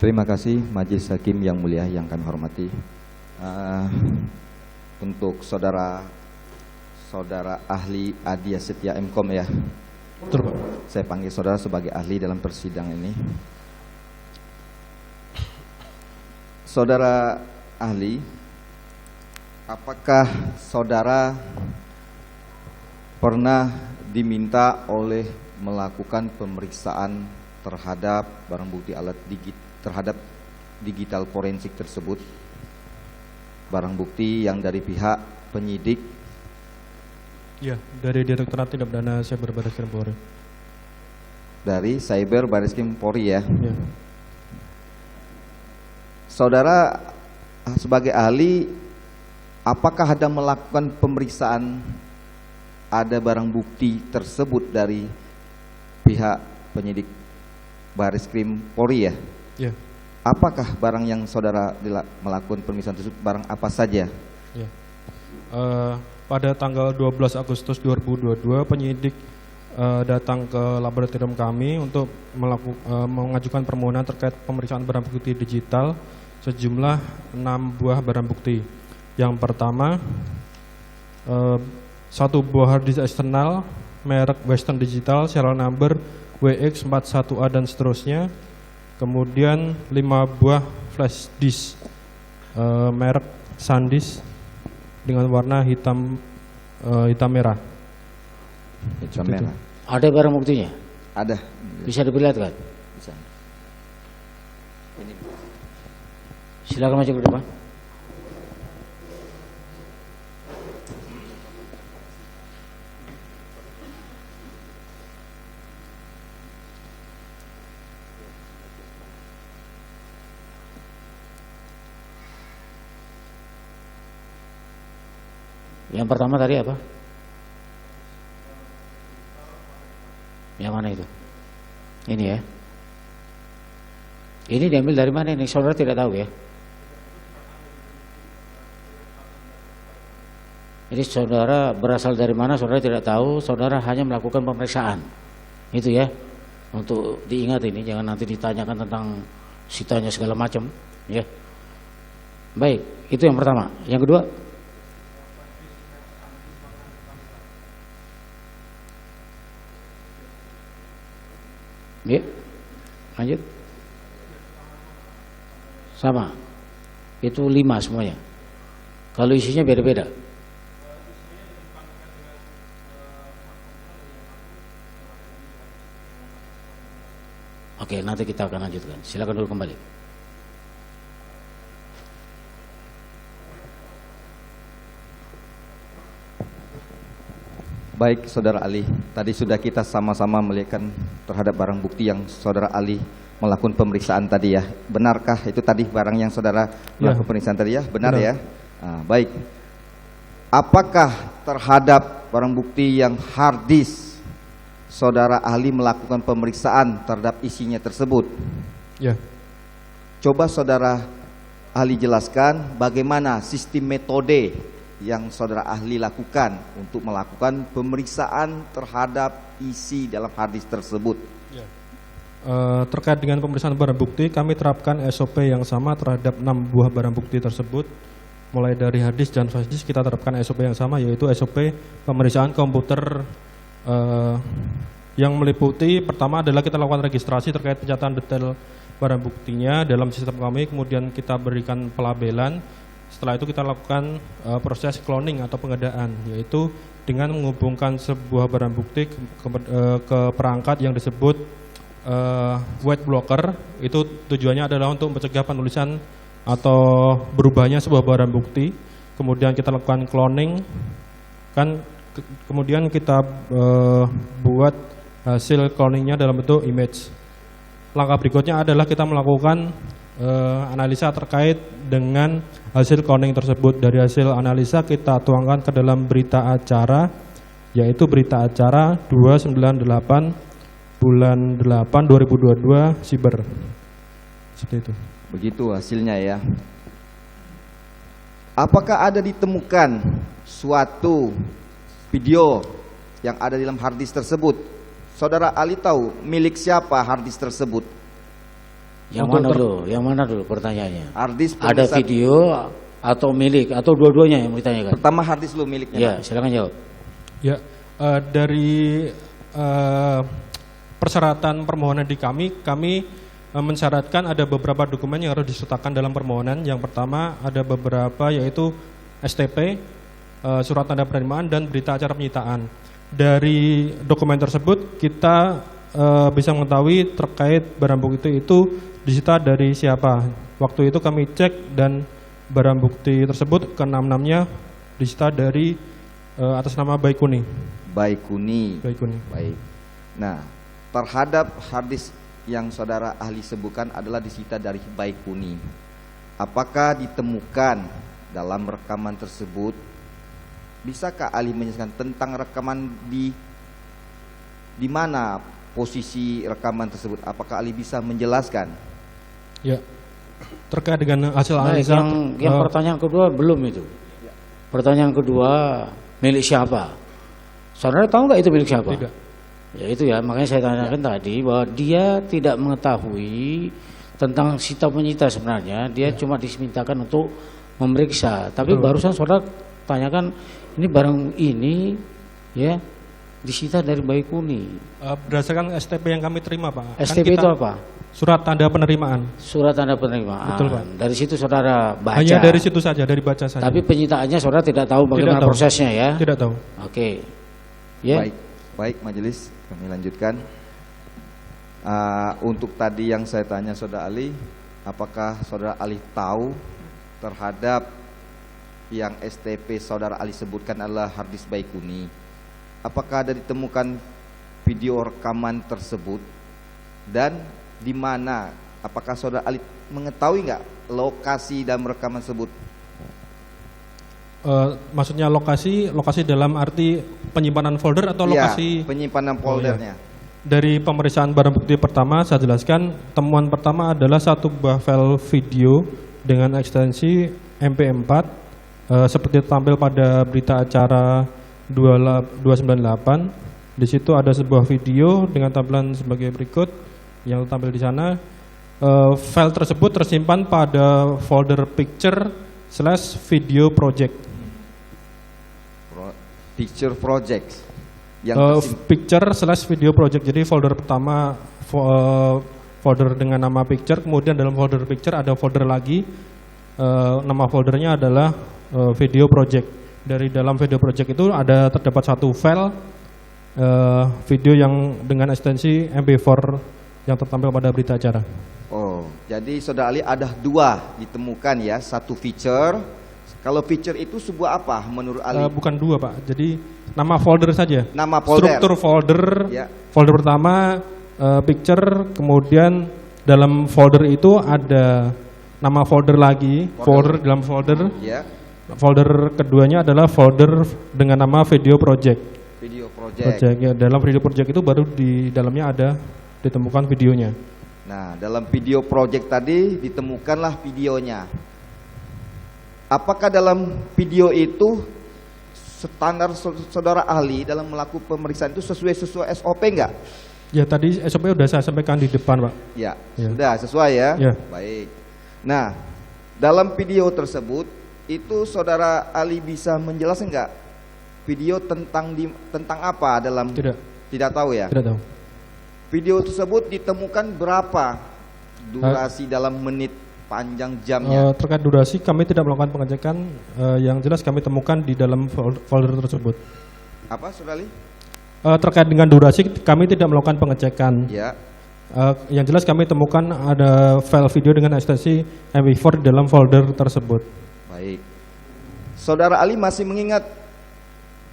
Terima kasih Majelis Hakim yang mulia yang kami hormati. Untuk saudara ahli Adia Setia Mkom ya. Betul, Pak. Saya panggil saudara sebagai ahli dalam persidangan ini. Saudara ahli, apakah saudara pernah diminta oleh melakukan pemeriksaan terhadap barang bukti terhadap digital forensik tersebut, barang bukti yang dari pihak penyidik? Ya, dari Direktorat Tindak Pidana Cyber Barreskrim Polri. Dari Cyber Barreskrim Polri ya. Ya. Saudara sebagai ahli, apakah ada melakukan pemeriksaan ada barang bukti tersebut dari pihak penyidik Barreskrim Polri ya? Ya. Apakah barang yang saudara melakukan pemeriksaan tersebut, barang apa saja? Ya. Pada tanggal 12 Agustus 2022 penyidik datang ke laboratorium kami untuk mengajukan permohonan terkait pemeriksaan barang bukti digital sejumlah 6 buah barang bukti. Yang pertama, 1 buah hard disk eksternal merek Western Digital serial number WX41A dan seterusnya. Kemudian 5 buah flash disk merek SanDisk dengan warna hitam merah. Hitam merah. Ada barang buktinya? Ada. Bisa diperlihatkan? Bisa. Ini. Silakan maju ke depan. Yang pertama tadi apa? Yang mana itu? Ini ya. Ini diambil dari mana ini? Saudara tidak tahu ya? Jadi saudara berasal dari mana? Saudara tidak tahu. Saudara hanya melakukan pemeriksaan. Itu ya. Untuk diingat ini, jangan nanti ditanyakan tentang sitanya segala macam. Ya. Baik, itu yang pertama. Yang kedua? Ya, lanjut. Sama. Itu 5 semuanya. Kalau isinya beda-beda. Oke, nanti kita akan lanjutkan. Silakan dulu kembali. Baik, saudara ahli. Tadi sudah kita sama-sama melihatkan terhadap barang bukti yang saudara ahli melakukan pemeriksaan tadi ya. Benarkah itu tadi barang yang saudara melakukan pemeriksaan tadi ya? Benar ya? Baik. Apakah terhadap barang bukti yang hard disk saudara ahli melakukan pemeriksaan terhadap isinya tersebut? Ya. Coba saudara ahli jelaskan bagaimana sistem metode yang saudara ahli lakukan untuk melakukan pemeriksaan terhadap isi dalam hard disk tersebut. Ya. Terkait dengan pemeriksaan barang bukti, kami terapkan SOP yang sama terhadap 6 buah barang bukti tersebut. Mulai dari hard disk dan flash disk kita terapkan SOP yang sama, yaitu SOP pemeriksaan komputer yang meliputi pertama adalah kita lakukan registrasi terkait pencatatan detail barang buktinya dalam sistem kami, kemudian kita berikan pelabelan. Setelah itu kita lakukan proses cloning atau penggandaan, yaitu dengan menghubungkan sebuah barang bukti ke perangkat yang disebut white blocker. Itu tujuannya adalah untuk mencegah penulisan atau berubahnya sebuah barang bukti. Kemudian kita lakukan cloning, kemudian kita buat hasil cloningnya dalam bentuk image. Langkah berikutnya adalah kita melakukan analisa terkait dengan hasil cloning tersebut. Dari hasil analisa kita tuangkan ke dalam berita acara, yaitu berita acara 298 bulan 8 2022 Siber. Seperti itu. Begitu hasilnya ya. Apakah ada ditemukan suatu video yang ada di dalam hard disk tersebut? Saudara ahli tahu milik siapa hard disk tersebut? Yang Untuk mana dulu? Yang mana dulu pertanyaannya? Harddisk Ada pemesan- video atau milik atau dua-duanya yang ditanyakan? Pertama harddisk lu miliknya. Ya, silakan jawab. Ya, dari persyaratan permohonan di kami mensyaratkan ada beberapa dokumen yang harus disertakan dalam permohonan. Yang pertama ada beberapa yaitu STP, surat tanda penerimaan dan berita acara penyitaan. Dari dokumen tersebut kita bisa mengetahui terkait barang bukti itu disita dari siapa. Waktu itu kami cek dan barang bukti tersebut ke-6-6-nya disita dari atas nama Baikuni. Baikuni. Baikuni. Baik. Nah, terhadap harddisk yang saudara ahli sebutkan adalah disita dari Baikuni. Apakah ditemukan dalam rekaman tersebut? Bisakah ahli menjelaskan tentang rekaman di mana posisi rekaman tersebut? Apakah ahli bisa menjelaskan? Ya. Terkait dengan hasil Baik, analisa yang pertanyaan kedua belum itu. Pertanyaan kedua, milik siapa? Saudara tahu nggak itu milik siapa? tidak. Ya itu ya, makanya saya tanyakan tadi bahwa dia tidak mengetahui tentang sita penyita sebenarnya. Dia cuma dimintakan untuk memeriksa. Tapi barusan saudara tanyakan ini barang ini ya disita dari Baikuni. Berdasarkan STP yang kami terima, Pak. STP itu apa? Surat tanda penerimaan. Surat tanda penerimaan. Betul, Pak. Dari situ saudara baca. Hanya dari situ saja, dari baca saja. Tapi penyitaannya saudara tidak tahu bagaimana Tidak tahu. prosesnya ya. Tidak tahu. Oke. Ya. Baik majelis, kami lanjutkan. Untuk tadi yang saya tanya saudara Ali, apakah saudara Ali tahu terhadap yang STP saudara Ali sebutkan adalah harddisk Baikuni? Apakah ada ditemukan video rekaman tersebut dan di mana? Apakah saudara Ali mengetahui nggak lokasi dalam rekaman tersebut? Maksudnya lokasi dalam arti penyimpanan folder atau lokasi? Ya, penyimpanan foldernya. Dari pemeriksaan barang bukti pertama saya jelaskan, temuan pertama adalah satu buah file video dengan ekstensi MP4 seperti tampil pada berita acara 298. Di situ ada sebuah video dengan tampilan sebagai berikut yang tampil di sana. File tersebut tersimpan pada folder picture/video project. Picture project yang picture/video project. Jadi folder pertama folder dengan nama picture, kemudian dalam folder picture ada folder lagi, nama foldernya adalah video project. Dari dalam video project itu terdapat satu file video yang dengan ekstensi MP4 yang tertampil pada berita acara. Oh, jadi saudara Ali ada dua ditemukan ya, satu feature. Kalau feature itu sebuah apa menurut Ali? Bukan dua, Pak. Jadi nama folder saja. Nama folder. Struktur folder. Ya. Folder pertama picture, kemudian dalam folder itu ada nama folder lagi, folder dalam folder. Ya. Folder keduanya adalah folder dengan nama video project. Video project. Ya, dalam video project itu baru di dalamnya ada ditemukan videonya. Nah, dalam video project tadi ditemukanlah videonya. Apakah dalam video itu standar saudara ahli dalam melakukan pemeriksaan itu sesuai SOP enggak? Ya, tadi SOP sudah saya sampaikan di depan, Pak. Ya, Ya. sudah sesuai ya? Ya. Baik. Nah, dalam video tersebut itu saudara Ali bisa menjelaskan enggak video tentang apa dalam? Tidak tahu ya? Tidak tahu. Video tersebut ditemukan berapa durasi dalam menit, panjang jamnya? Terkait durasi kami tidak melakukan pengecekan, yang jelas kami temukan di dalam folder tersebut. Apa saudara Ali? Terkait dengan durasi kami tidak melakukan pengecekan. Ya. Yang jelas kami temukan ada file video dengan ekstensi MP4 di dalam folder tersebut. Baik. Saudara Ali masih mengingat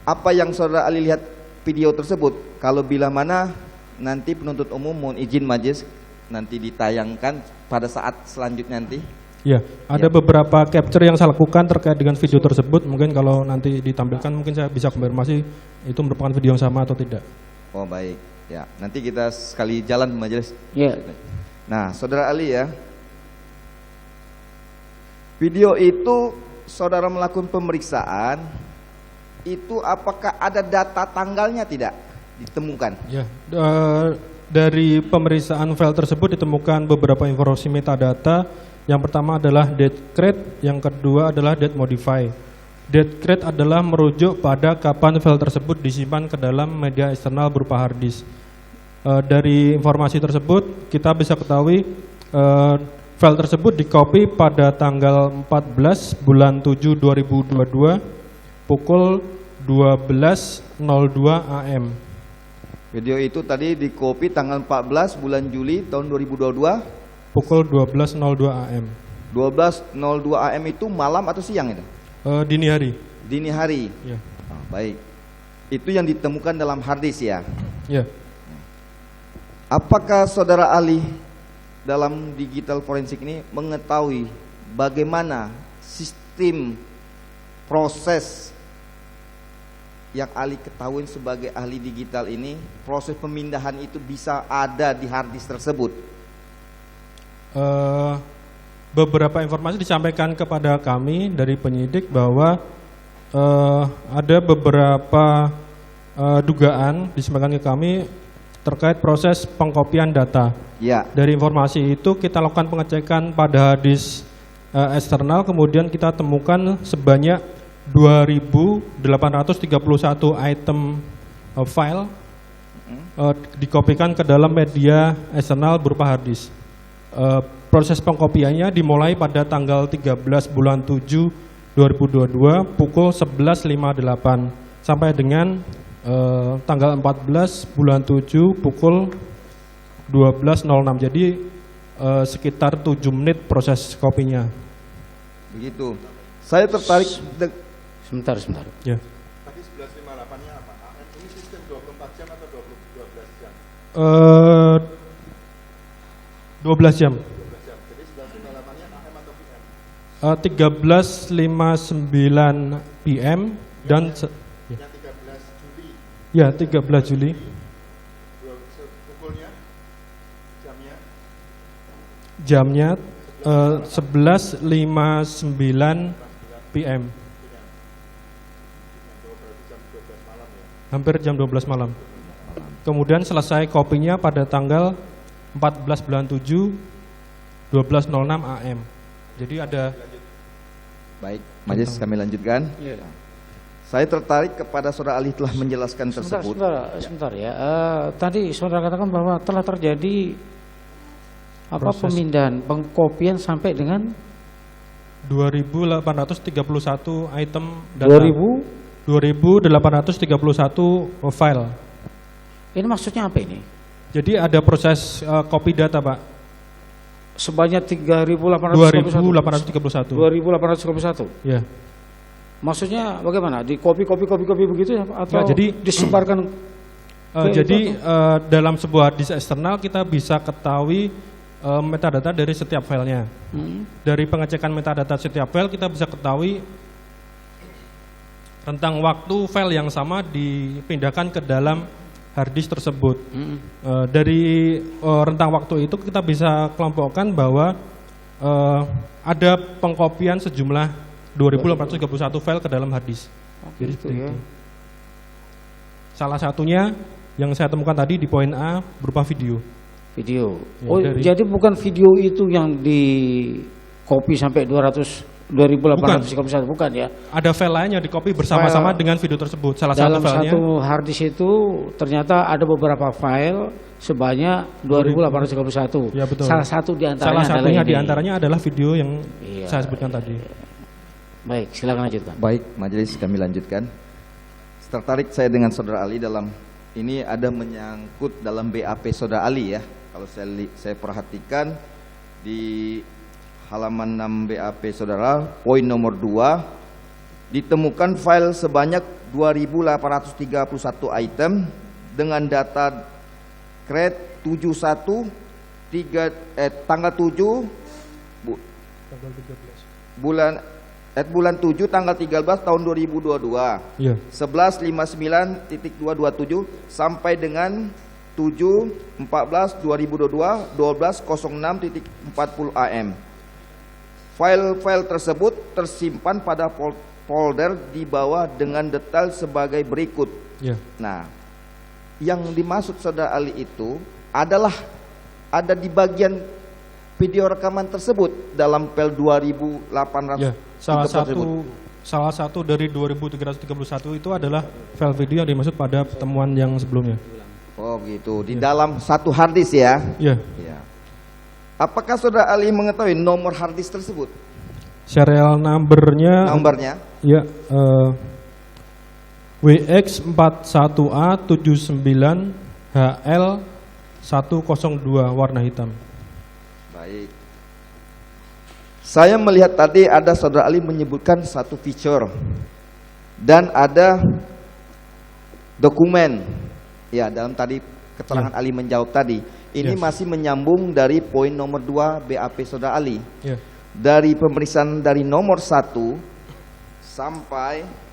apa yang saudara Ali lihat video tersebut? Kalau bila mana nanti penuntut umum mohon izin majelis nanti ditayangkan pada saat selanjutnya nanti. Ya, ada beberapa capture yang saya lakukan terkait dengan video tersebut. Mungkin kalau nanti ditampilkan mungkin saya bisa konfirmasi itu merupakan video yang sama atau tidak. Oh baik, ya nanti kita sekali jalan majelis. Ya. Nah, saudara Ali ya, video itu saudara melakukan pemeriksaan itu apakah ada data tanggalnya tidak ditemukan? Ya, Dari pemeriksaan file tersebut ditemukan beberapa informasi metadata. Yang pertama adalah date create, yang kedua adalah date modify. Date create adalah merujuk pada kapan file tersebut disimpan ke dalam media eksternal berupa hard disk. Dari informasi tersebut kita bisa ketahui file tersebut di-copy pada tanggal 14 bulan 7 2022 pukul 12.02 AM. Video itu tadi di copy tanggal 14 bulan Juli tahun 2022 pukul 12.02 AM. 12.02 AM itu malam atau siang itu? Dini hari. Dini hari. Ya. Oh, baik. Itu yang ditemukan dalam hard disk ya. Ya. Apakah saudara ahli dalam digital forensik ini mengetahui bagaimana sistem proses yang ahli ketahui sebagai ahli digital ini, proses pemindahan itu bisa ada di hard disk tersebut? Beberapa informasi disampaikan kepada kami dari penyidik bahwa ada beberapa dugaan disampaikan ke kami terkait proses pengkopian data. Ya. Dari informasi itu kita lakukan pengecekan pada hard disk eksternal, kemudian kita temukan sebanyak 2.831 item file dikopikan ke dalam media eksternal berupa hard disk. Proses pengkopiannya dimulai pada tanggal 13 bulan 7 2022 pukul 11.58 sampai dengan tanggal 14 bulan 7 pukul 12.06. Jadi sekitar 7 menit proses kopinya. Begitu. Saya tertarik Sebentar. Ya. Tadi 11.58-nya apa? Ini sistem 24 jam atau 12 jam? 12 jam. 12 jam. Jadi 11.58-nya AM atau PM? 13.59 PM dan Yang 13 Juli. ya 13 Juli. Pukulnya? Jamnya? Jamnya 11.59 PM. Hampir jam 12 malam. Kemudian selesai kopinya pada tanggal 14 bulan 7 12.06 AM. Jadi ada. Baik, majelis kami lanjutkan. Ya. Saya tertarik kepada saudara ahli telah menjelaskan tersebut. Sebentar ya. Tadi saudara katakan bahwa telah terjadi pemindahan, pengkopian sampai dengan 2.831 item data. 2.831 file. Ini maksudnya apa ini? Jadi ada proses copy data, Pak. Sebanyak 2.831. 2.831. Ya. Maksudnya bagaimana? Di copy begitu atau Ya, jadi disebarkan? Dalam sebuah disk eksternal kita bisa ketahui metadata dari setiap filenya. Dari pengecekan metadata setiap file kita bisa ketahui tentang waktu file yang sama dipindahkan ke dalam hard disk tersebut. Dari rentang waktu itu kita bisa kelompokkan bahwa ada pengkopian sejumlah 2.831 file ke dalam hard disk. Jadi Gitu ya. salah satunya yang saya temukan tadi di poin A berupa video. Video. Ya, jadi bukan video itu yang di copy sampai 2.831, bukan ya? Ada file lain yang di-copy bersama-sama dengan video tersebut. Salah Dalam satu filenya. satu hard disk itu ternyata ada beberapa file sebanyak 2.831. Ya, betul. Salah satu di antaranya Salah satunya adalah di ini. antaranya adalah video yang Iya. saya sebutkan tadi. Baik, silakan lanjutkan. Baik, majelis kami lanjutkan. Tertarik saya dengan saudara Ali dalam ini ada menyangkut dalam BAP saudara Ali ya. Kalau saya perhatikan di halaman 6 BAP saudara, poin nomor 2, ditemukan file sebanyak 2.831 item dengan data create 71 tanggal 7 bulan 7 tanggal 13 tahun 2022. Iya. 11.59.227 sampai dengan 7.14.2022 12.06.40 AM. File-file tersebut tersimpan pada folder di bawah dengan detail sebagai berikut. Iya. Nah, yang dimaksud saudara Ali itu ada di bagian video rekaman tersebut dalam PL 2800 Ya, salah tersebut. satu dari 2331 itu adalah file video yang dimaksud pada pertemuan yang sebelumnya. Oh gitu, di dalam satu harddisk ya. Ya, Ya. Apakah saudara Ali mengetahui nomor harddisk tersebut? serial numbernya Nomornya? ya WX41A79HL102 warna hitam. Baik. Saya melihat tadi ada saudara Ali menyebutkan satu feature dan ada dokumen. Ya, dalam tadi keterangan Ali menjawab tadi. Ini Yes. masih menyambung dari poin nomor 2 BAP saudara Ali. Ya. Dari pemeriksaan dari nomor 1 sampai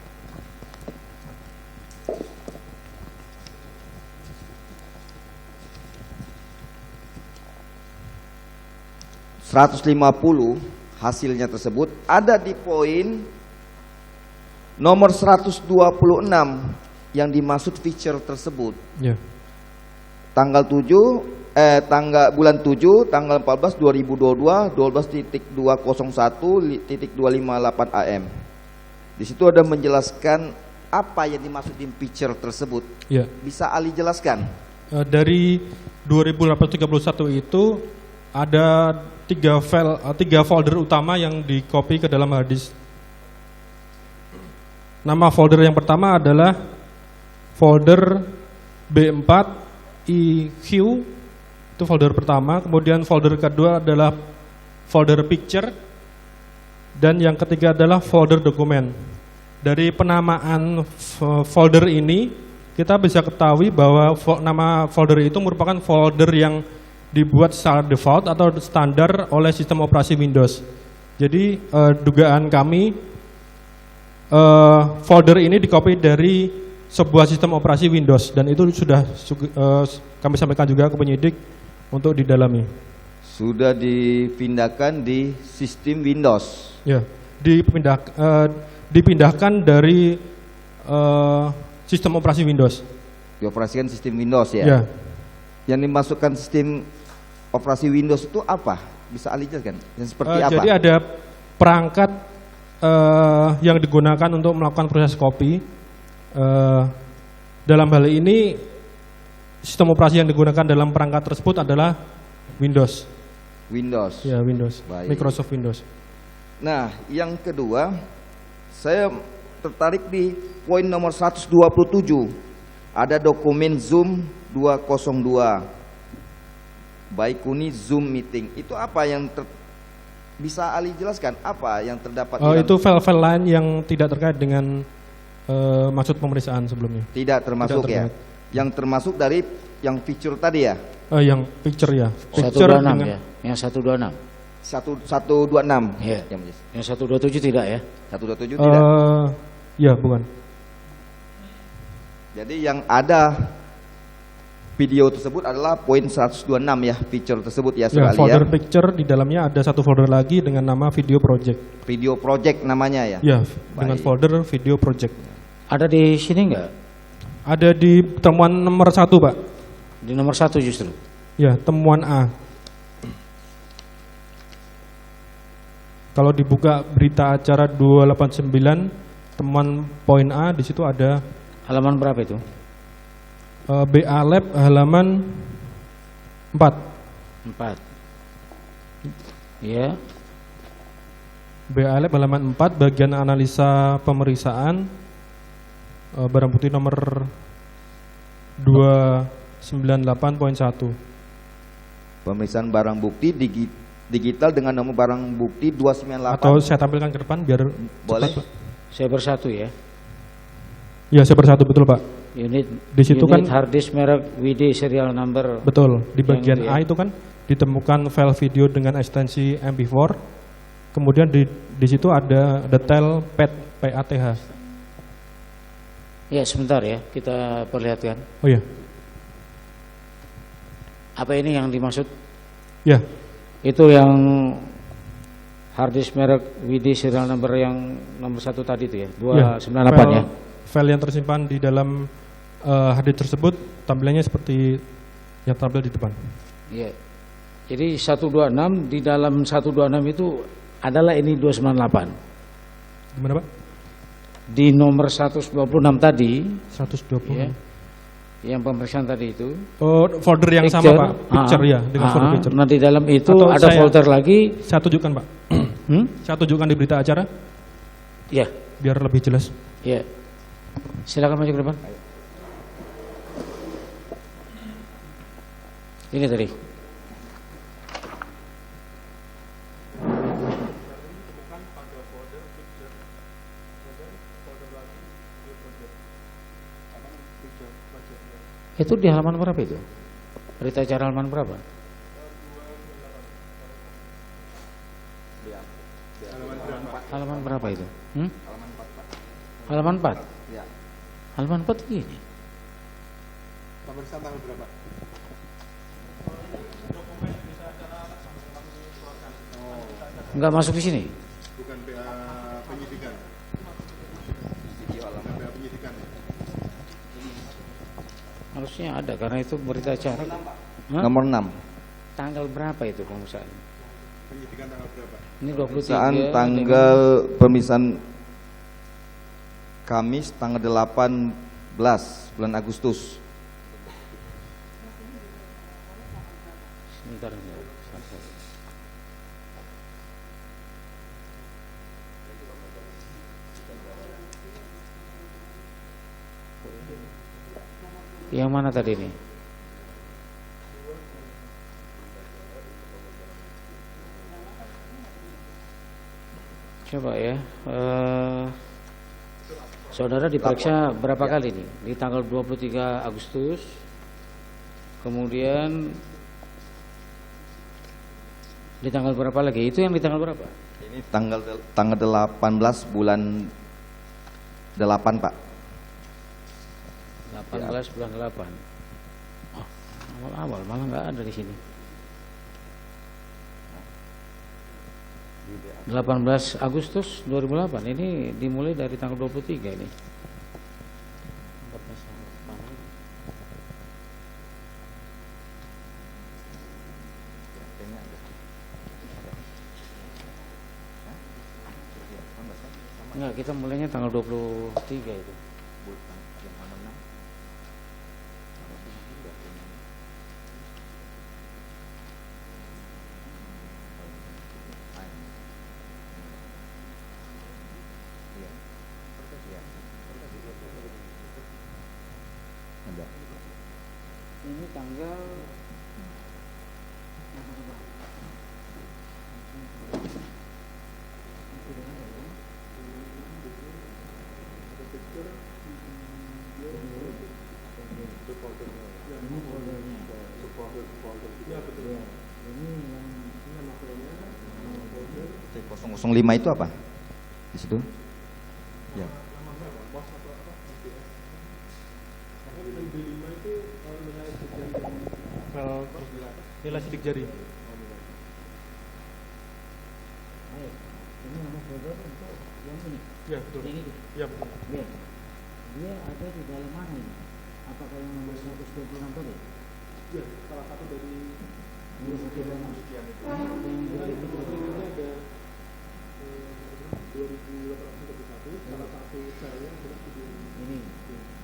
...150 hasilnya tersebut ada di poin nomor 126 yang dimaksud feature tersebut. Ya. Tanggal bulan 7 tanggal 14 2022 12.201.258 AM. Di situ ada menjelaskan apa yang dimaksud di feature tersebut. Ya. Bisa Ali jelaskan? Dari 2831 itu ada tiga folder utama yang di copy ke dalam hard disk. Nama folder yang pertama adalah folder B4 IQ, itu folder pertama. Kemudian folder kedua adalah folder picture, dan yang ketiga adalah folder dokumen. Dari penamaan folder ini kita bisa ketahui bahwa nama folder itu merupakan folder yang dibuat secara default atau standar oleh sistem operasi Windows. Jadi dugaan kami folder ini dikopi dari sebuah sistem operasi Windows, dan itu sudah kami sampaikan juga ke penyidik untuk didalami. Sudah dipindahkan di sistem Windows. Ya, dipindahkan dari sistem operasi Windows. Dioperasikan sistem Windows ya. Ya. Yang dimasukkan sistem operasi Windows itu apa? Bisa Ali jelaskan? Yang seperti apa? Jadi ada perangkat yang digunakan untuk melakukan proses copy. Dalam hal ini sistem operasi yang digunakan dalam perangkat tersebut adalah Windows. Windows. Ya, Windows. Baik. Microsoft Windows. Nah, yang kedua, saya tertarik di poin nomor 127. Ada dokumen Zoom 202. Baikuni Zoom meeting. Itu apa yang bisa Ali jelaskan? Apa yang terdapat? Itu file-file lain yang tidak terkait dengan maksud pemeriksaan sebelumnya. Tidak termasuk Tidak ya. Yang termasuk dari yang feature tadi ya. Yang picture ya. 126 dengan, ya, yang 126. 126. Iya. Ya, Majelis. Yang 127 tidak ya? 127 tidak. Ya, bukan. Jadi yang ada video tersebut adalah poin 126 ya, feature tersebut ya, Ya, Saudara Ali, folder ya. picture di dalamnya ada satu folder lagi dengan nama video project. Video project namanya ya. Ya, dengan Baik. folder video project. Ada di sini enggak? Ada di temuan nomor 1, Pak. Di nomor 1 justru. Ya, temuan A. Kalau dibuka berita acara 289, temuan poin A, di situ ada Halaman berapa itu? BA Lab halaman 4. 4. Ya. BA Lab halaman 4, bagian analisa pemeriksaan barang bukti nomor 298.1. Pemeriksaan barang bukti digital dengan nomor barang bukti 298. Atau saya tampilkan ke depan biar Boleh. cepat, Pak. Saya bersatu ya. Ya, saya bersatu, betul, Pak. Unit Di situ unit kan- hard disk merek WD serial number. Betul, di bagian Yang A itu kan ditemukan file video dengan ekstensi MP4. Kemudian di situ ada detail PATH. Ya, sebentar ya, kita perlihatkan. Oh ya. Apa ini yang dimaksud? Ya. Itu yang hard disk merek WD serial number yang nomor 1 tadi itu ya, 298 ya. File yang tersimpan di dalam hard disk tersebut tampilannya seperti yang tampil di depan. Iya. Jadi 126 di dalam 126 itu adalah ini 298. Gimana Pak? Di nomor 126 tadi 120. ya, yang pemeriksaan tadi itu Oh, folder yang sama Pak, picture ya, dengan folder picture. Nah di dalam itu Atau ada folder lagi. Saya tunjukkan Pak. Saya tunjukkan di berita acara Ya, biar lebih jelas. ya. Silakan maju ke depan. Ini tadi. Itu di halaman berapa itu? Berita acara halaman berapa? Halaman berapa itu? Halaman 4. Ya. Halaman 4 ini. Pemeriksaan tanggal berapa? Enggak masuk di sini. Bukan PA penyidikan. Bukan PA penyidikan. Harusnya ada karena itu berita acara. Hah? Nomor 6. Tanggal berapa itu pemeriksaan? Penyidikan tanggal berapa? Ini 23. Pemeriksaan tanggal pemeriksaan Kamis tanggal 18 bulan Agustus. Sebentar. Yang mana tadi ini? Coba ya. Saudara diperiksa berapa kali nih? Di tanggal 23 Agustus. Kemudian di tanggal berapa lagi? Itu yang di tanggal berapa? Ini tanggal 18 bulan 8 Pak. 18 bulan 8. Oh, awal-awal malah nggak ada di sini. 18 Agustus 2008. Ini dimulai dari tanggal 23 ini. Enggak, kita mulainya tanggal 23 itu. Ini tanggal C005 itu apa? Di situ? Ya. Nilai sidik jari. ini nama folder untuk yang ini. Ya betul. Yang ini. Ya betul. Ya. Dia ada di dalam mana ini? Apakah yang nomor 126 tadi? Ya, salah satu dari Ini sekian lama. ini ada 2831, salah satu saya adalah video Ini.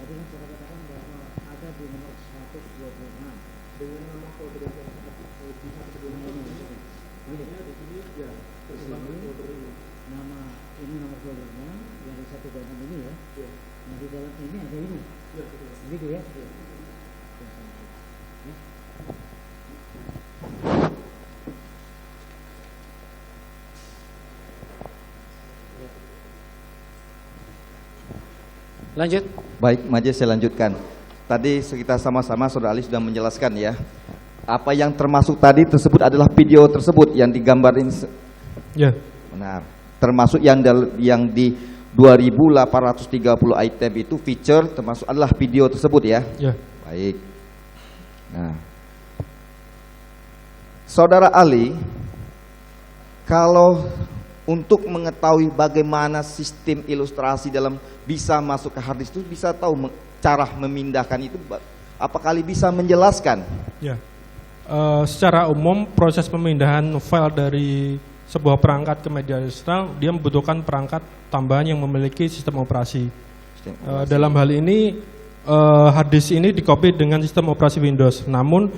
Tadi kan saya katakan bahwa ada di nomor 126. dengan nama folder yang saya di satu sebelumnya ini. Ini. Di sini ya tersebar Ini. folder ini. Nama ini nomor foldernya yang di 126 ini ya. Ya, Nah di dalam ini ada ini. ya betul. Begitu ya? Ya. Lanjut. Baik, majelis saya lanjutkan. Tadi kita sama-sama Saudara Ali sudah menjelaskan ya. Apa yang termasuk tadi tersebut adalah video tersebut yang digambarin. Ya. Benar. Termasuk yang di 2830 item itu feature termasuk adalah video tersebut ya. Ya. Baik. Nah, Saudara Ali, kalau untuk mengetahui bagaimana sistem ilustrasi dalam bisa masuk ke harddisk itu bisa tahu cara memindahkan itu Apakah ahli bisa menjelaskan? Ya. Secara umum proses pemindahan file dari sebuah perangkat ke media eksternal dia membutuhkan perangkat tambahan yang memiliki sistem operasi. Dalam hal ini hard disk ini di-copy dengan sistem operasi Windows. Namun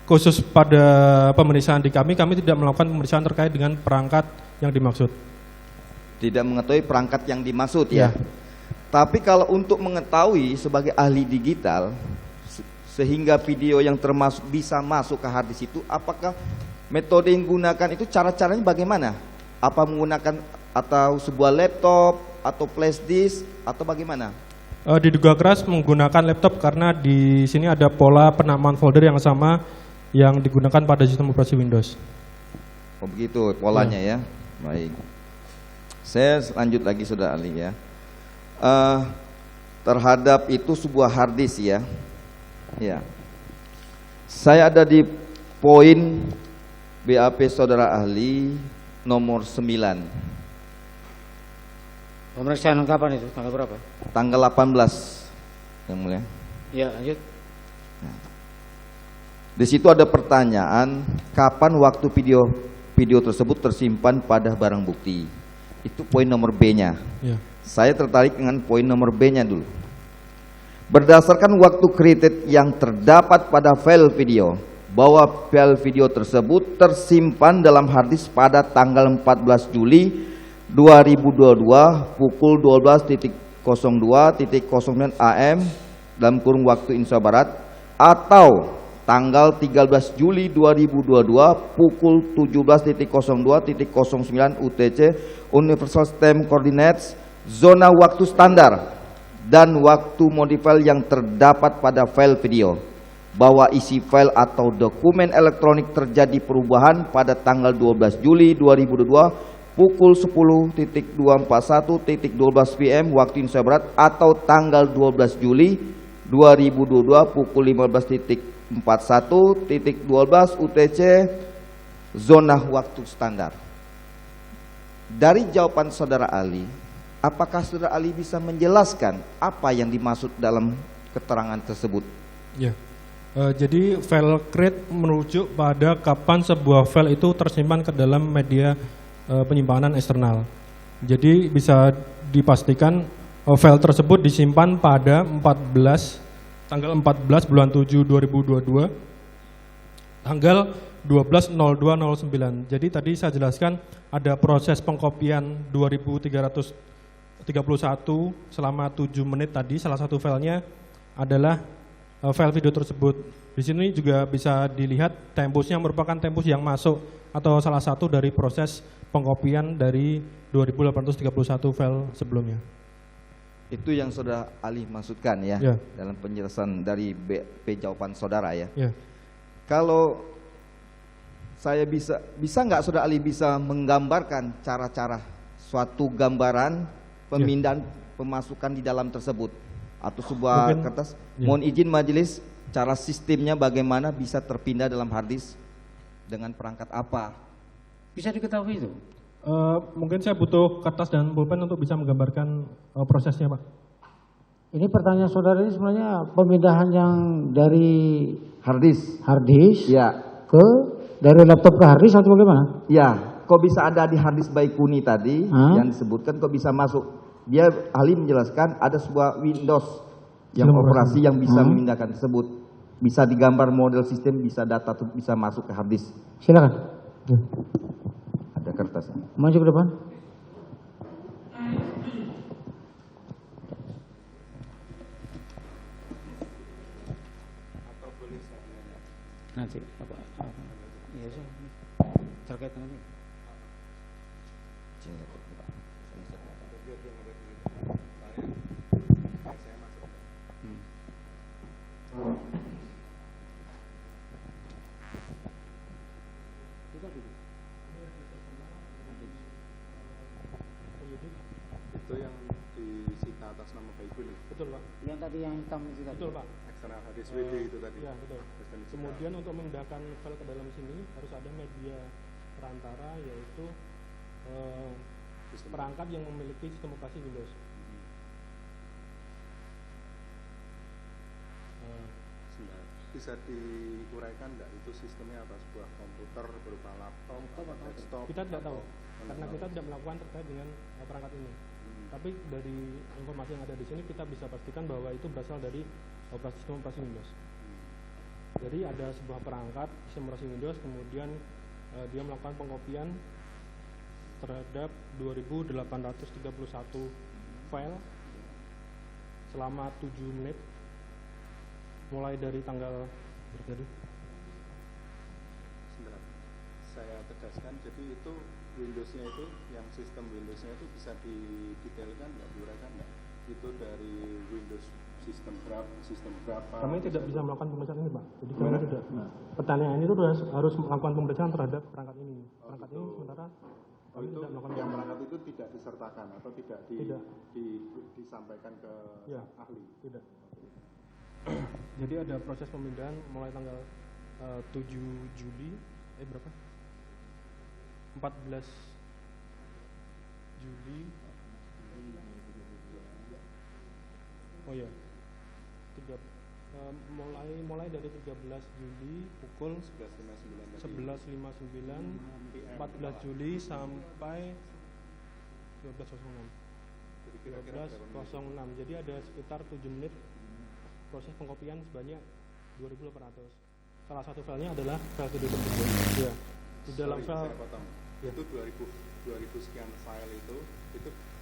khusus pada pemeriksaan di kami tidak melakukan pemeriksaan terkait dengan perangkat yang dimaksud. Tidak mengetahui perangkat yang dimaksud ya. Tapi kalau untuk mengetahui sebagai ahli digital sehingga video yang termasuk bisa masuk ke hard disk itu, apakah metode yang digunakan itu cara-caranya bagaimana? Apa menggunakan atau sebuah laptop atau flash disk atau bagaimana? Diduga keras menggunakan laptop karena di sini ada pola penamaan folder yang sama yang digunakan pada sistem operasi Windows. Oh begitu polanya ya. Baik. Saya lanjut lagi Saudara ahli ya. Terhadap itu sebuah hard disk ya. Ya. Saya ada di poin BAP Saudara ahli nomor 9. Pemeriksaan kapan itu? Tanggal berapa? Tanggal 18 yang mulia. Ya, lanjut. Di situ ada pertanyaan, kapan waktu video tersebut tersimpan pada barang bukti? Itu poin nomor B-nya. Ya. Saya tertarik dengan poin nomor B-nya dulu. Berdasarkan waktu created yang terdapat pada file video, bahwa file video tersebut tersimpan dalam hard disk pada tanggal 14 Juli 2022 pukul 12.02.09 AM dalam kurung waktu Indonesia Barat, atau tanggal 13 Juli 2022 pukul 17.02.09 UTC Universal Time Coordinates, zona waktu standar dan waktu modify yang terdapat pada file video, bahwa isi file atau dokumen elektronik terjadi perubahan pada tanggal 12 Juli 2022 pukul 10.241.12 PM waktu Indonesia Barat, atau tanggal 12 Juli 2022 pukul 15.41.12 UTC zona waktu standar. Dari jawaban Saudara ahli, apakah Saudara ahli bisa menjelaskan apa yang dimaksud dalam keterangan tersebut? Ya. Jadi file create merujuk pada kapan sebuah file itu tersimpan ke dalam media penyimpanan eksternal. Jadi bisa dipastikan file tersebut disimpan pada tanggal 14 bulan 7 2022 tanggal 12.02.09. Jadi tadi saya jelaskan ada proses pengkopian 2331 selama 7 menit tadi. Salah satu filenya adalah file video tersebut. Di sini juga bisa dilihat tempusnya merupakan tempus yang masuk atau salah satu dari proses pengkopian dari 2831 file sebelumnya. Itu yang Saudara ahli maksudkan ya, Ya. dalam penjelasan dari BP jawaban Saudara ya. Ya. Kalau saya bisa nggak Saudara ahli bisa menggambarkan cara-cara suatu gambaran pemindahan pemasukan di dalam tersebut atau sebuah Mungkin, kertas? ya. Mohon izin majelis, cara sistemnya bagaimana bisa terpindah dalam hard disk dengan perangkat apa? Bisa diketahui itu? Mungkin saya butuh kertas dan pulpen untuk bisa menggambarkan prosesnya, Pak. Ini pertanyaan saudara ini sebenarnya pemindahan yang dari Hard disk? hard disk Ya, ke dari laptop ke hard disk atau bagaimana? ya. Kok bisa ada di hard disk Baikuni tadi yang disebutkan, kok bisa masuk? Dia ahli menjelaskan ada sebuah Windows yang Sistem operasi yang bisa memindahkan tersebut. Bisa digambar model sistem, bisa data tuh bisa masuk ke hard disk. Silakan. Ada kertasnya. Maju ke depan. Nanti apa? Iya sih. Terkait dengan ini. Itu yang disita atas nama Baikuni. Betul, Pak. Yang tadi yang hitam itu tadi. Betul, Pak. Eksternal hadis WD itu tadi. Ya, betul. Terus disita. Kemudian untuk memindahkan file ke dalam sini harus ada media perantara, yaitu perangkat yang memiliki sistem operasi Windows. bisa diuraikan nggak itu sistemnya apa, sebuah komputer berupa laptop atau desktop? Kita tidak tahu atau- karena kita tidak melakukan terkait dengan perangkat ini. Tapi dari informasi yang ada di sini kita bisa pastikan bahwa itu berasal dari sistem operasi Windows. Jadi ada sebuah perangkat sistem operasi Windows, kemudian dia melakukan pengkopian terhadap 2.831 file selama 7 menit mulai dari tanggal berapa? Sebentar, saya tegaskan, jadi itu Windows-nya itu, yang sistem Windows-nya itu bisa didetailkan nggak, diuraikan nggak? Itu dari Windows sistem berapa? Kami tidak bisa melakukan pemeriksaan ini, Pak. Jadi kami tidak. Pertanyaan itu harus melakukan pemeriksaan terhadap perangkat ini. Perangkat ini sementara Oh, kami itu tidak melakukan yang perangkat itu tidak disertakan atau tidak, Tidak. disampaikan ke Ya. ahli? Tidak. Jadi ada proses pemindahan mulai tanggal 7 Juli, berapa? 14 Juli. Oh ya. Mulai dari 13 Juli pukul 11.59 tadi. 11.59, 14 Juli sampai 12.06. Jadi kira-kira berapa menit? 12.06. Jadi ada sekitar 7 menit proses pengkopian sebanyak 2.800. Salah satu filenya adalah file video tersebut. Ya. Di dalam Sorry, file saya potong. Ya. Itu 2000 sekian file itu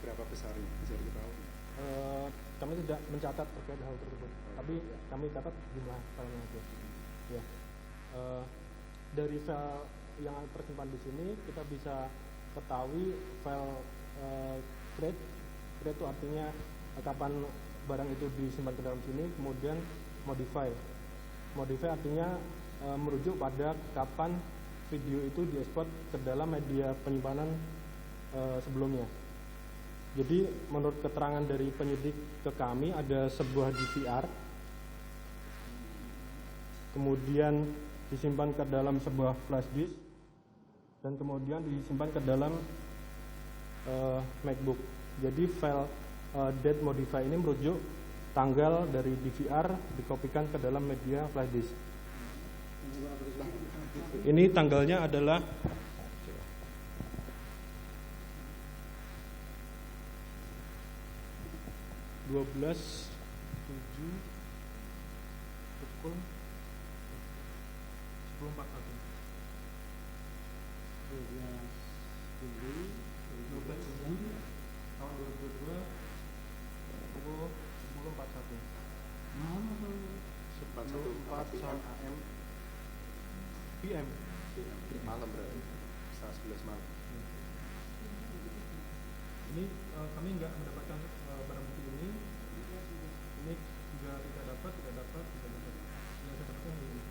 berapa besarnya? Bisa diketahui? Kami tidak mencatat terkait hal tersebut, tapi kami catat jumlah filenya aja. Ya. Dari file yang tersimpan di sini kita bisa ketahui file create itu artinya kapan barang itu disimpan ke dalam sini, kemudian modify artinya merujuk pada kapan video itu diekspor ke dalam media penyimpanan sebelumnya. Jadi menurut keterangan dari penyidik ke kami ada sebuah DVR, kemudian disimpan ke dalam sebuah flash disk, dan kemudian disimpan ke dalam MacBook. Jadi file date modify ini merujuk tanggal dari DVR dikopikan ke dalam media flash disk. Ini tanggalnya adalah 12/7 pukul 10.41. 12 Juli tahun 2022 pukul 10.41. Malam atau 4 AM PM. malam berarti setengah 11 malam. Ini kami nggak mendapatkan barang bukti ini. Ini juga tidak dapat. Yang saya dapatkan ini.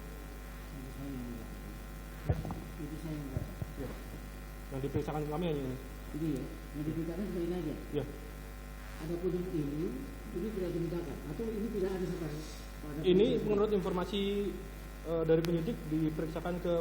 itu saya enggak. Ya. Yang diperiksakan kami hanya ini. Ini ya, yang diberitakan cuma ini aja. Ya. Adapun yang ini tidak dimintakan atau ini tidak ada sama pada Ini proses menurut informasi dari penyidik diperiksakan ke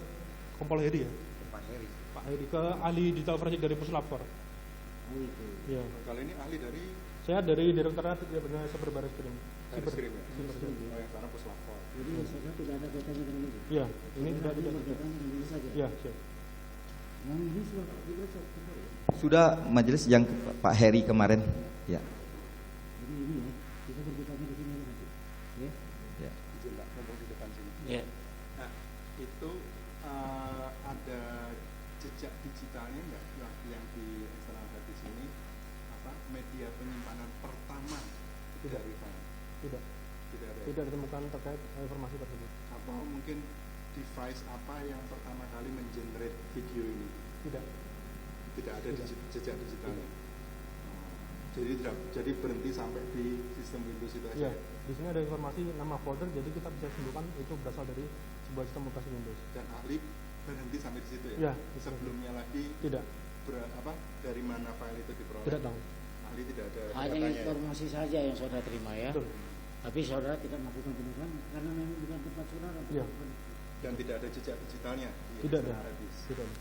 Kompol Heri ya. Pak Heri. Pak Heri ke ahli digital forensik dari Puslapor. Oh, itu. Ya. Kali ini ahli dari Saya dari Direktorat Cyber Barreskrim. Barreskrim ya? Cyber. Oh, yang sana Puslapor. Jadi saya tidak ada kaitannya dengan itu. Ya, ini Saya tidak cuma kaitannya dengan ini saja. Ya, siap. Yang ini sudah diperiksa. Sudah majelis yang Pak Heri kemarin. Ya. Jadi ini ya, kita berbicara di sini nanti. Ya. Ya. Izin Pak, ngomong di depan sini. Ya. Nah, itu ada jejak digitalnya nggak yang di eksternal di sini? Apa media penyimpanan pertama dari file? Tidak. Tidak ada. Tidak ditemukan terkait informasi tersebut. Atau mungkin device apa yang pertama kali mengenerate video ini? Tidak. Tidak ada Tidak. jejak digitalnya. Jadi berhenti sampai di sistem Windows itu aja. Ya, di sini ada informasi nama folder, jadi kita bisa simpulkan itu berasal dari sebuah sistem operasi Windows. Dan ahli berhenti sampai di situ Ya, ya. Sebelumnya lagi Tidak. dari mana file itu diperoleh? Tidak tahu. Ahli tidak ada Hanya datanya. informasi saja yang saudara terima ya. Betul. Tapi saudara tidak melakukan penelusuran karena memang bukan tempat saudara. Iya. Dan tidak ada jejak digitalnya. di Tidak ada. external hard disk. Tidak ada.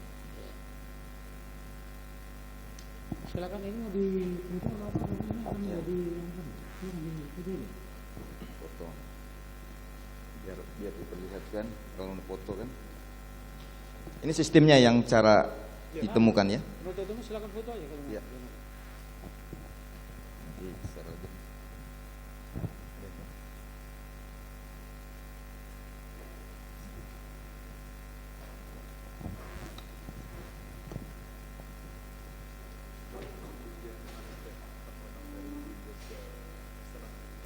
Silakan ini mau di itu apa ini akan menjadi yang mana? Ini di video. Foto. biar diperlihatkan kalau foto kan. Ini sistemnya yang cara ditemukan ya. Silakan foto aja kalau Ya.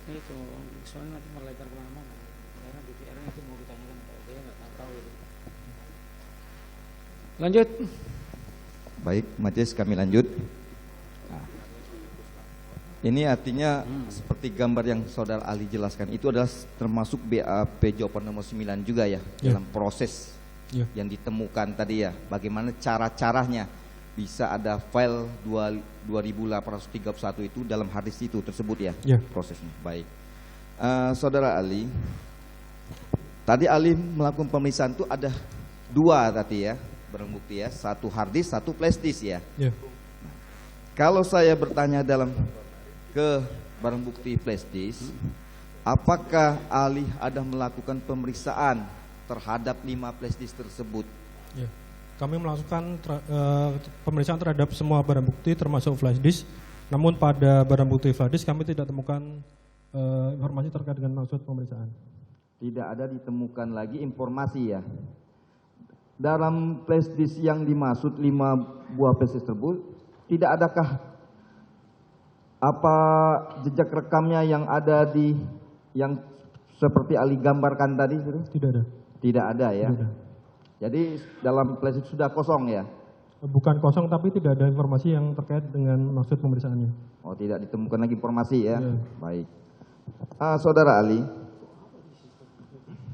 Itu soalnya nanti melebar kemana-mana karena DPR itu mau ditanyakan dia nggak tahu itu. Lanjut. Baik, majelis kami lanjut. Ini artinya seperti gambar yang saudara Ali jelaskan, itu adalah termasuk BAP jawaban nomor 9 juga ya, dalam proses yang ditemukan tadi ya. Bagaimana cara-caranya bisa ada file 2831 itu dalam hard disk itu tersebut ya, prosesnya. Baik, saudara Ali, tadi Ali melakukan pemeriksaan itu ada 2 tadi ya, barang bukti ya, 1 hard disk, 1 flash disk ya. Nah, kalau saya bertanya ke barang bukti flash disk, apakah Ali ada melakukan pemeriksaan terhadap 5 flash disk tersebut? Ya. Kami melakukan pemeriksaan terhadap semua barang bukti termasuk flash disk. Namun pada barang bukti flash disk kami tidak temukan informasi terkait dengan maksud pemeriksaan. Tidak ada ditemukan lagi informasi ya. Dalam flash disk yang dimaksud 5 buah flash disk tersebut, tidak adakah apa jejak rekamnya yang ada di yang seperti Ali gambarkan tadi? Tidak ada. Tidak ada ya. Tidak ada. Jadi dalam flash disk sudah kosong ya? Bukan kosong, tapi tidak ada informasi yang terkait dengan maksud pemeriksaannya. Oh, tidak ditemukan lagi informasi ya? Baik. Saudara Ali,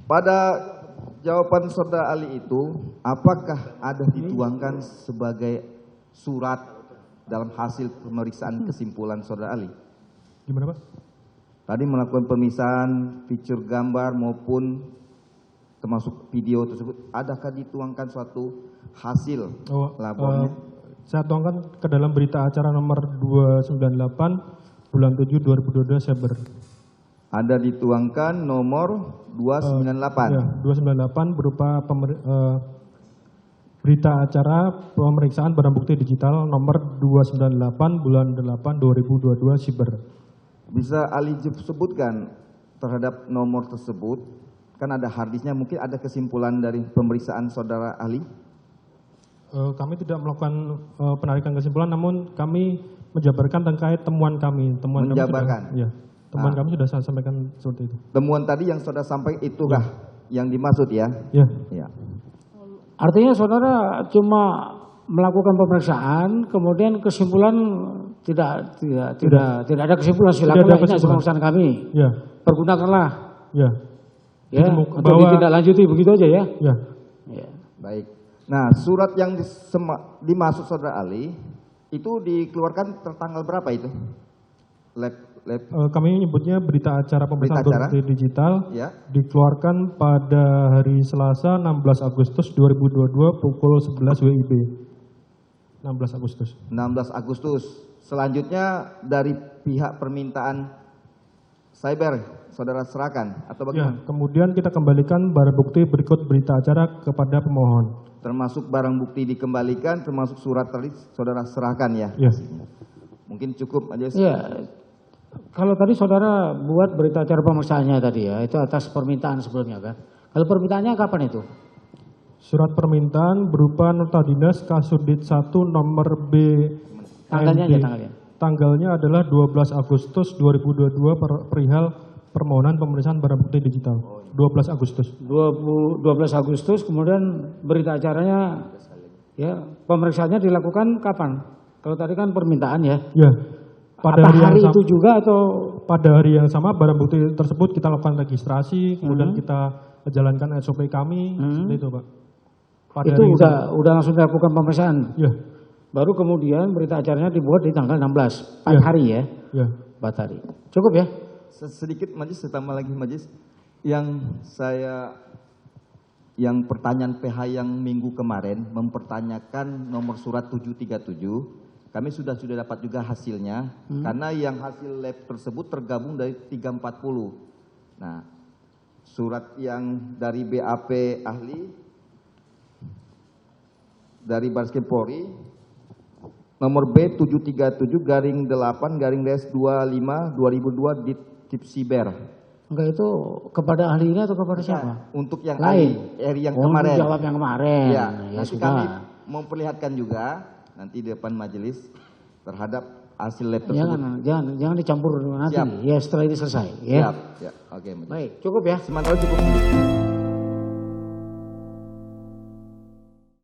pada jawaban saudara Ali itu, apakah ada dituangkan sebagai surat dalam hasil pemeriksaan kesimpulan saudara Ali? Gimana Pak? Tadi melakukan pemeriksaan fitur gambar maupun termasuk video tersebut, adakah dituangkan suatu hasil labornya? Saya tuangkan ke dalam berita acara nomor 298 bulan 7 2022 Saber. Ada dituangkan nomor 298. Ya, 298 berupa berita acara pemeriksaan barang bukti digital nomor 298 bulan 8 2022 Saber. Bisa Ali sebutkan terhadap nomor tersebut? Kan ada harddisknya, mungkin ada kesimpulan dari pemeriksaan saudara Ali? Kami tidak melakukan penarikan kesimpulan, namun kami menjabarkan terkait temuan kami. Menjabarkan? Temuan kami sudah saya sampaikan seperti itu. Temuan tadi yang saudara sampaikan itukah yang dimaksud ya? Ya. Artinya saudara cuma melakukan pemeriksaan, kemudian kesimpulan tidak ada kesimpulan, silakan ini pemeriksaan kami. Ya. Pergunakanlah. Ya. Ya, untuk ditindaklanjuti begitu aja ya. Ya. Baik. Nah, surat yang dimaksud saudara Ali itu dikeluarkan tertanggal berapa itu? Kami menyebutnya berita acara pemeriksaan barang bukti digital ya. Dikeluarkan pada hari Selasa 16 Agustus 2022 pukul 11 WIB. 16 Agustus. 16 Agustus. Selanjutnya dari pihak permintaan cyber saudara serahkan atau bagaimana? Ya, kemudian kita kembalikan barang bukti berikut berita acara kepada pemohon. Termasuk barang bukti dikembalikan, termasuk surat tadi saudara serahkan ya? Ya. Mungkin cukup aja. Ya, kalau tadi saudara buat berita acara pemeriksaannya tadi ya, itu atas permintaan sebelumnya kan? Kalau permintaannya kapan itu? Surat permintaan berupa nota dinas Kasudit 1 nomor B. Tanggalnya aja tanggalnya. Tanggalnya adalah 12 Agustus 2022 perihal permohonan pemeriksaan barang bukti digital. 12 Agustus. 12 Agustus, kemudian berita acaranya ya, pemeriksaannya dilakukan kapan? Kalau tadi kan permintaan ya. Ya. Pada hari itu juga atau pada hari yang sama barang bukti tersebut kita lakukan registrasi, kemudian kita jalankan SOP kami, seperti itu, Pak. Pada itu udah langsung dilakukan pemeriksaan. Ya. Baru kemudian berita acaranya dibuat di tanggal 16, 4 hari ya. Ya. 4 hari. Cukup ya? Sedikit majelis, tambah lagi majelis. Yang pertanyaan PH yang minggu kemarin mempertanyakan nomor surat 737, kami sudah dapat juga hasilnya, karena yang hasil lab tersebut tergabung dari 340. Nah, surat yang dari BAP ahli dari Bareskrim Polri nomor B737-8-25 Ditipsiber. Enggak, itu kepada ahli ini atau kepada siapa? Untuk yang Lain. ahli yang Oh, kemarin. jawab yang kemarin. Ya, Ya nanti sudah. kami memperlihatkan juga nanti di depan majelis terhadap hasil lab tersebut. Jangan dicampur nanti. Siap. Ya setelah ini selesai. Ya. Siap. Ya, oke. Majelis. Baik, cukup ya. Sementara cukup.